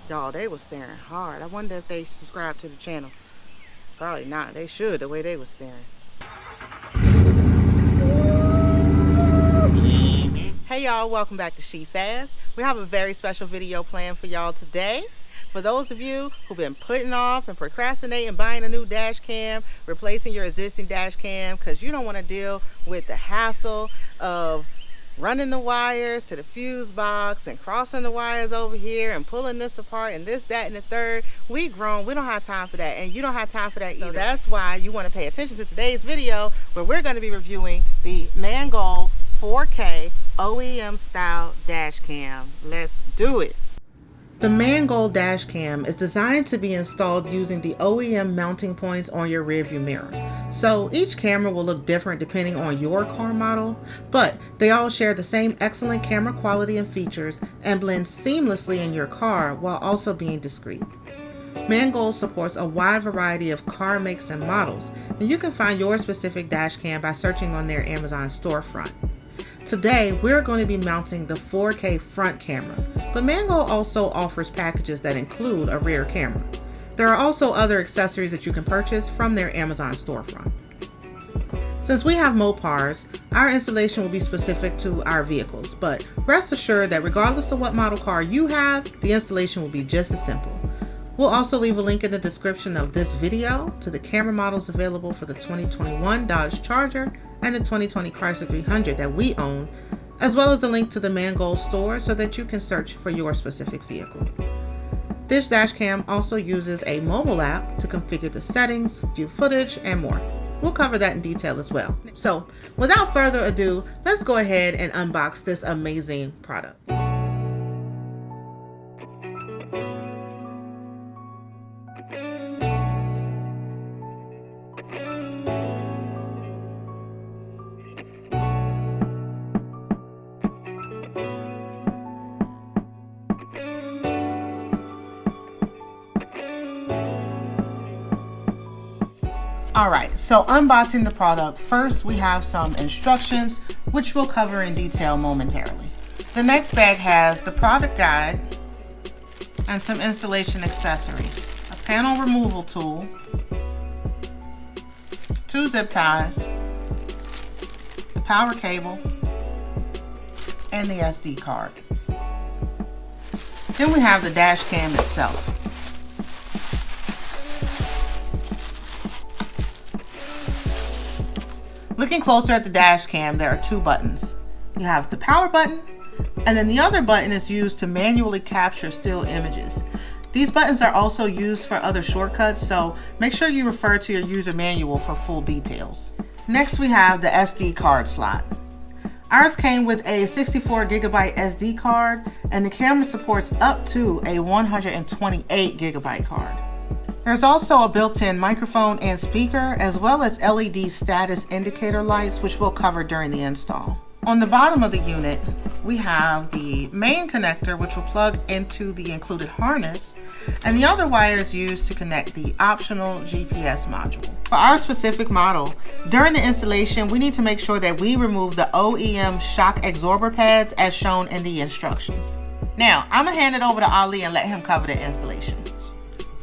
Y'all, they was staring hard. I wonder if they subscribe to the channel. Probably not. They should, the way they was staring. Hey y'all, welcome back to She Fast. We have a very special video planned for y'all today. For those of you who've been putting off and procrastinating buying a new dash cam, replacing your existing dash cam because you don't want to deal with the hassle of running the wires to the fuse box and crossing the wires over here and pulling this apart and this, that, and the third. We grown, we don't have time for that, and you don't have time for that either. So that's why you want to pay attention to today's video, where we're going to be reviewing the Mangoal 4K OEM-Style Dashcam. Let's do it. The Mangoal Dashcam is designed to be installed using the OEM mounting points on your rearview mirror. So each camera will look different depending on your car model, but they all share the same excellent camera quality and features and blend seamlessly in your car while also being discreet. Mangoal supports a wide variety of car makes and models, and you can find your specific dashcam by searching on their Amazon storefront. Today, we're going to be mounting the 4K front camera, but Mangoal also offers packages that include a rear camera. There are also other accessories that you can purchase from their Amazon storefront. Since we have MOPARs, our installation will be specific to our vehicles, but rest assured that regardless of what model car you have, the installation will be just as simple. We'll also leave a link in the description of this video to the camera models available for the 2021 Dodge Charger and the 2020 Chrysler 300 that we own, as well as a link to the Mangoal store so that you can search for your specific vehicle. This dashcam also uses a mobile app to configure the settings, view footage, and more. We'll cover that in detail as well. So, without further ado, let's go ahead and unbox this amazing product. Alright, so unboxing the product, first we have some instructions, which we'll cover in detail momentarily. The next bag has the product guide and some installation accessories. A panel removal tool, 2 zip ties, the power cable, and the SD card. Then we have the dash cam itself. Looking closer at the dash cam, there are 2 buttons. You have the power button, and then the other button is used to manually capture still images. These buttons are also used for other shortcuts, so make sure you refer to your user manual for full details. Next, we have the SD card slot. Ours came with a 64GB SD card, and the camera supports up to a 128GB card. There's also a built-in microphone and speaker, as well as LED status indicator lights, which we'll cover during the install. On the bottom of the unit, we have the main connector, which will plug into the included harness, and the other wire is used to connect the optional GPS module. For our specific model, during the installation, we need to make sure that we remove the OEM shock absorber pads as shown in the instructions. Now, I'm gonna hand it over to Ali and let him cover the installation.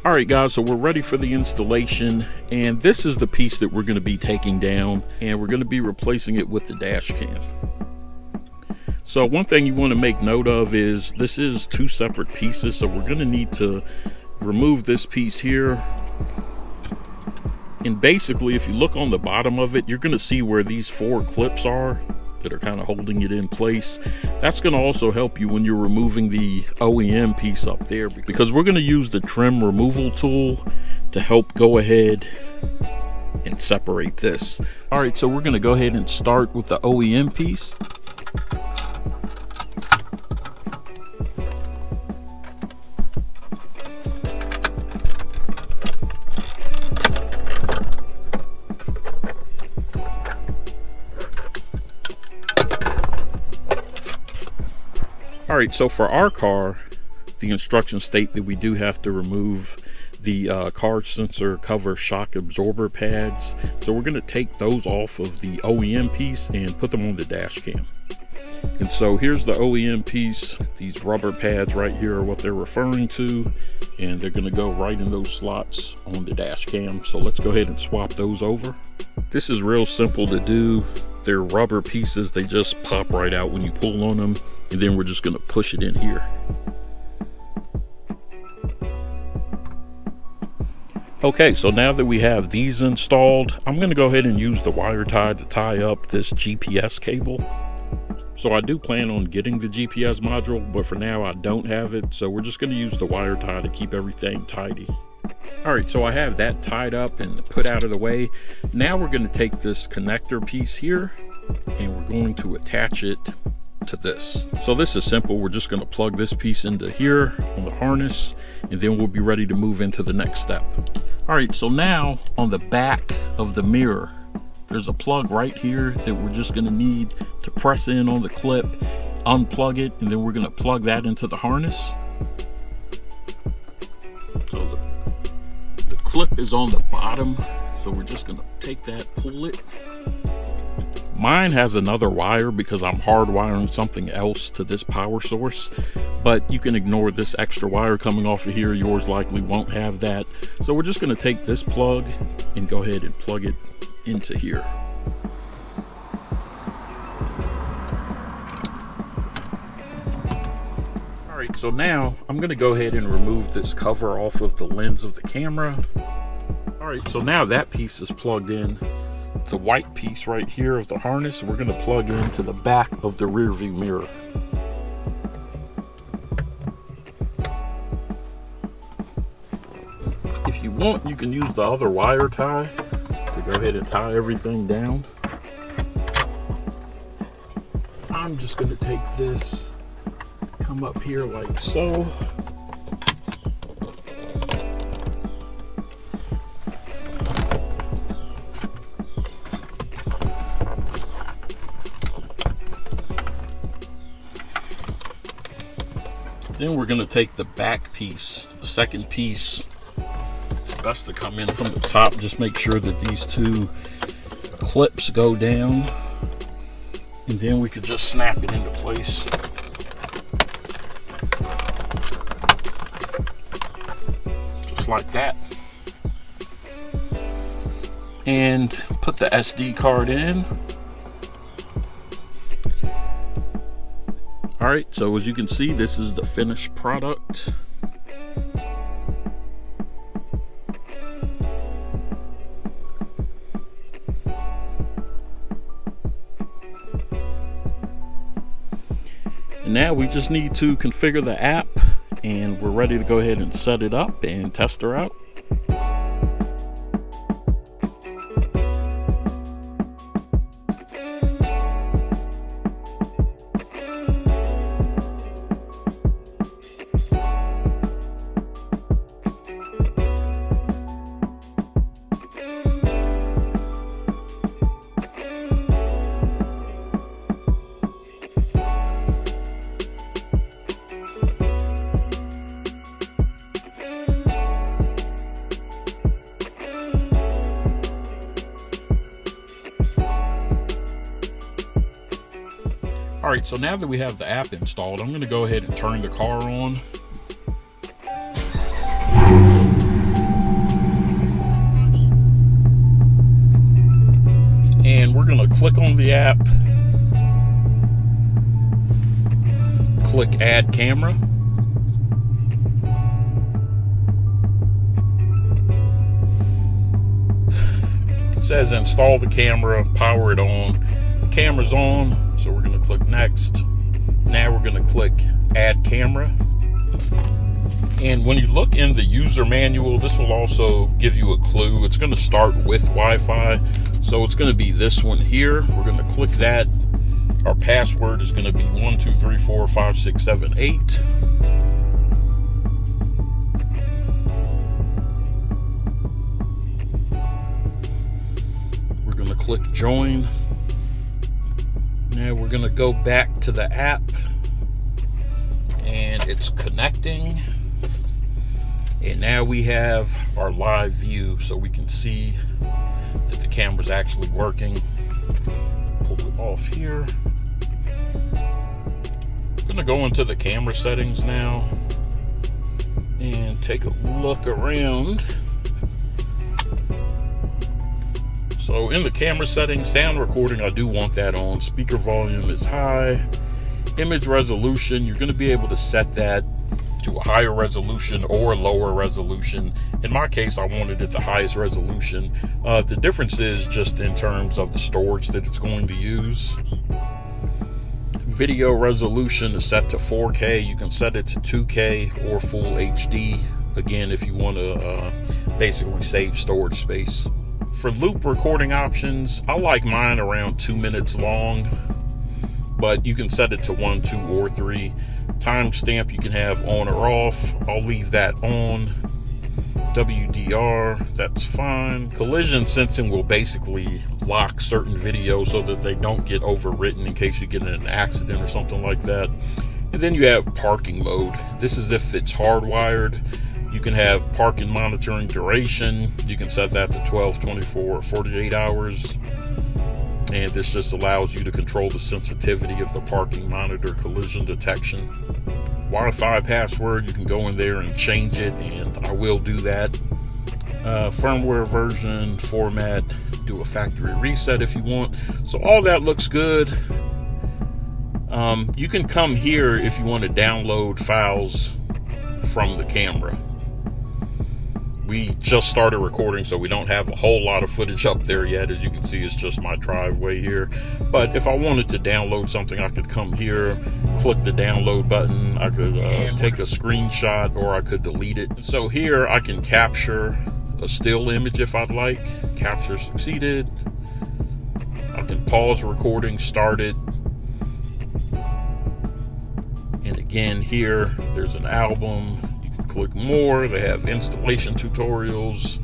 Alright guys, so we're ready for the installation, and this is the piece that we're going to be taking down, and we're going to be replacing it with the dash cam. So one thing you want to make note of is this is 2 separate pieces, so we're going to need to remove this piece here. And basically, if you look on the bottom of it, you're going to see where these 4 clips are that are kind of holding it in place. That's going to also help you when you're removing the OEM piece up there, because we're going to use the trim removal tool to help go ahead and separate this. All right, so we're going to go ahead and start with the OEM piece. All right, so for our car, the instructions state that we do have to remove the car sensor cover shock absorber pads. So we're going to take those off of the OEM piece and put them on the dash cam. And so here's the OEM piece. These rubber pads right here are what they're referring to, and they're going to go right in those slots on the dash cam. So let's go ahead and swap those over. This is real simple to do. They're rubber pieces. They just pop right out when you pull on them, and then we're just going to push it in here. Okay, so now that we have these installed, I'm going to go ahead and use the wire tie to tie up this GPS cable. So I do plan on getting the GPS module, but for now I don't have it. So we're just going to use the wire tie to keep everything tidy. All right, so I have that tied up and put out of the way. Now we're going to take this connector piece here and we're going to attach it to this. So this is simple. We're just going to plug this piece into here on the harness, and then we'll be ready to move into the next step. All right, so now on the back of the mirror, there's a plug right here that we're just going to need to press in on the clip, unplug it, and then we're going to plug that into the harness. So the clip is on the bottom, so we're just going to take that, pull it. Mine has another wire because I'm hardwiring something else to this power source, but you can ignore this extra wire coming off of here. Yours likely won't have that. So we're just going to take this plug and go ahead and plug it into here. All right, so now I'm going to go ahead and remove this cover off of the lens of the camera. All right, so now that piece is plugged in. The white piece right here of the harness, we're going to plug into the back of the rear view mirror. If you want, you can use the other wire tie to go ahead and tie everything down. I'm just going to take this, come up here like so. Then we're going to take the back piece, the second piece. Best to come in from the top. Just make sure that these two clips go down, and then we could just snap it into place. Just like that. And put the SD card in. All right, so as you can see, this is the finished product. And now we just need to configure the app, and we're ready to go ahead and set it up and test her out. All right, so now that we have the app installed, I'm going to go ahead and turn the car on. And we're going to click on the app, click Add Camera. It says install the camera, power it on. The camera's on. So we're going to click next. Now we're going to click add camera. And when you look in the user manual, this will also give you a clue. It's going to start with Wi-Fi. So it's going to be this one here. We're going to click that. Our password is going to be 12345678. We're going to click join. Now we're going to go back to the app, and it's connecting, and now we have our live view, so we can see that the camera's actually working. Pull it off here. gonna go into the camera settings now and take a look around. So in the camera settings, sound recording, I do want that on. Speaker volume is high. Image resolution, you're going to be able to set that to a higher resolution or lower resolution. In my case, I wanted it the highest resolution. The difference is just in terms of the storage that it's going to use. Video resolution is set to 4K. You can set it to 2K or full HD. Again, if you want to basically save storage space. For loop recording options, I like mine around 2 minutes long, but you can set it to 1, 2, or 3. Timestamp you can have on or off. I'll leave that on. WDR, that's fine. Collision sensing will basically lock certain videos so that they don't get overwritten in case you get in an accident or something like that. And then you have parking mode. This is if it's hardwired. You can have parking monitoring duration. You can set that to 12, 24, or 48 hours. And this just allows you to control the sensitivity of the parking monitor collision detection. Wi-Fi password, you can go in there and change it, and I will do that. Firmware version, format, do a factory reset if you want. So all that looks good. You can come here if you want to download files from the camera. We just started recording, so we don't have a whole lot of footage up there yet. As you can see, it's just my driveway here. But if I wanted to download something, I could come here, click the download button. I could take a screenshot, or I could delete it. So here I can capture a still image if I'd like. Capture succeeded. I can pause recording, start it. And again, here, there's an album. Click more. They have installation tutorials,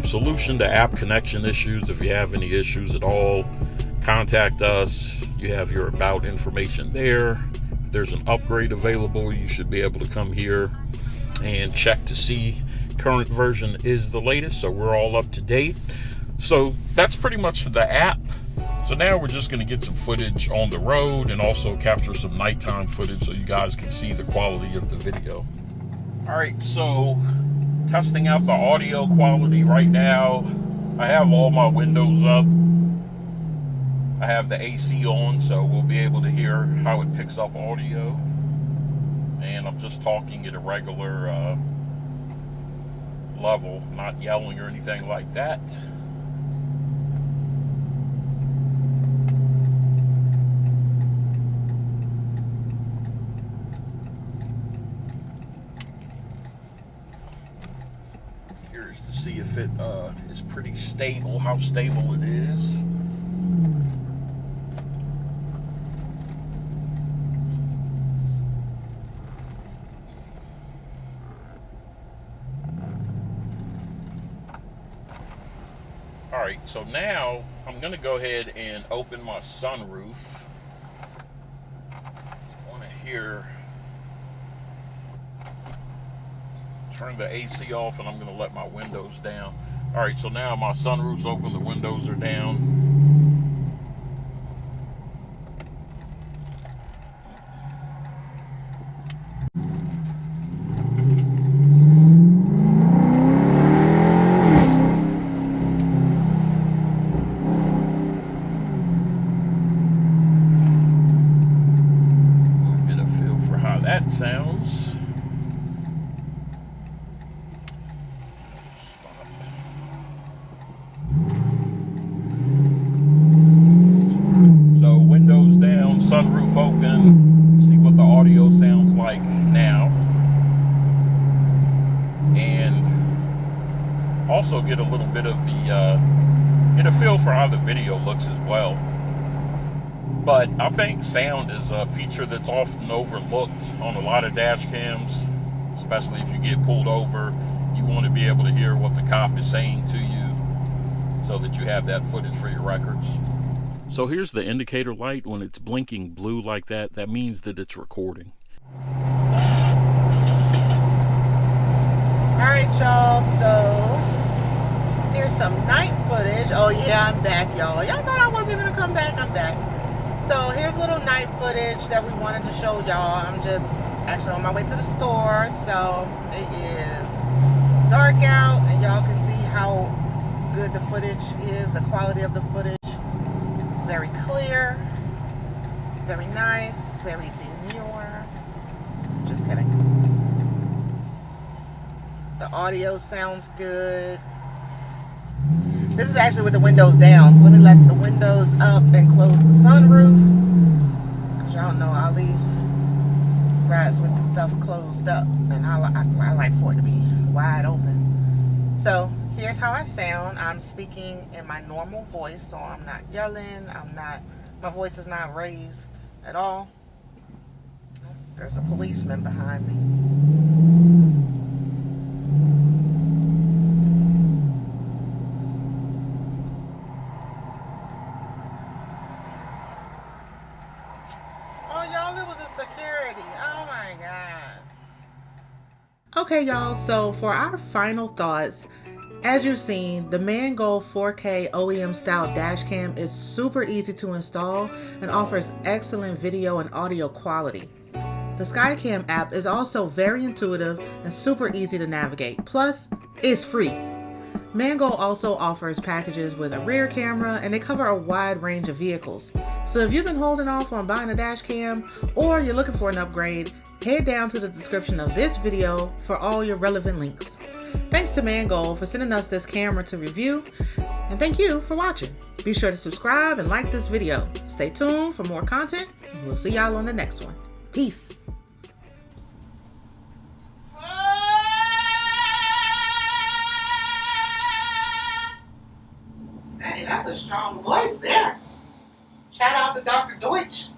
solution to app connection issues. If you have any issues at all, contact us. You have your about information there. If there's an upgrade available, you should be able to come here and check to see current version is the latest, so we're all up to date. So that's pretty much the app. So now we're just going to get some footage on the road and also capture some nighttime footage so you guys can see the quality of the video. Alright, so testing out the audio quality right now. I have all my windows up. I have the AC on, so we'll be able to hear how it picks up audio. And I'm just talking at a regular level, not yelling or anything like that. To see if it is pretty stable, how stable it is. Alright, so now I'm going to go ahead and open my sunroof. I want to hear. Turn the AC off, and I'm going to let my windows down. Alright, so now my sunroof's open, the windows are down. Get a feel for how that sounds. Sunroof open, see what the audio sounds like now, and also get a little bit of the get a feel for how the video looks as well. But I think sound is a feature that's often overlooked on a lot of dash cams, especially if you get pulled over. You want to be able to hear what the cop is saying to you so that you have that footage for your records. So here's the indicator light. When it's blinking blue like that, that means that it's recording. Alright, y'all, so here's some night footage. Oh yeah, I'm back, y'all. Y'all thought I wasn't gonna come back. I'm back. So here's a little night footage that we wanted to show y'all. I'm just actually on my way to the store, so it is dark out, and y'all can see how good the footage is, the quality of the footage. Very clear, very nice, very demure. Just kidding. The audio sounds good. This is actually with the windows down, so let me let the windows up and close the sunroof, because y'all know Ali rides with the stuff closed up, and I like for it to be wide open. So here's how I sound. I'm speaking in my normal voice, so I'm not yelling. My voice is not raised at all. There's a policeman behind me. Oh, y'all, it was a security. Oh my God. Okay, y'all, so for our final thoughts, as you've seen, the Mangoal 4K OEM-Style Dashcam is super easy to install and offers excellent video and audio quality. The Skycam app is also very intuitive and super easy to navigate, plus it's free. Mangoal also offers packages with a rear camera, and they cover a wide range of vehicles. So if you've been holding off on buying a dash cam, or you're looking for an upgrade, head down to the description of this video for all your relevant links. Thanks to Mangoal for sending us this camera to review, and thank you for watching. Be sure to subscribe and like this video. Stay tuned for more content, and we'll see y'all on the next one. Peace. Hey, that's a strong voice there. Shout out to Dr. Deutsch.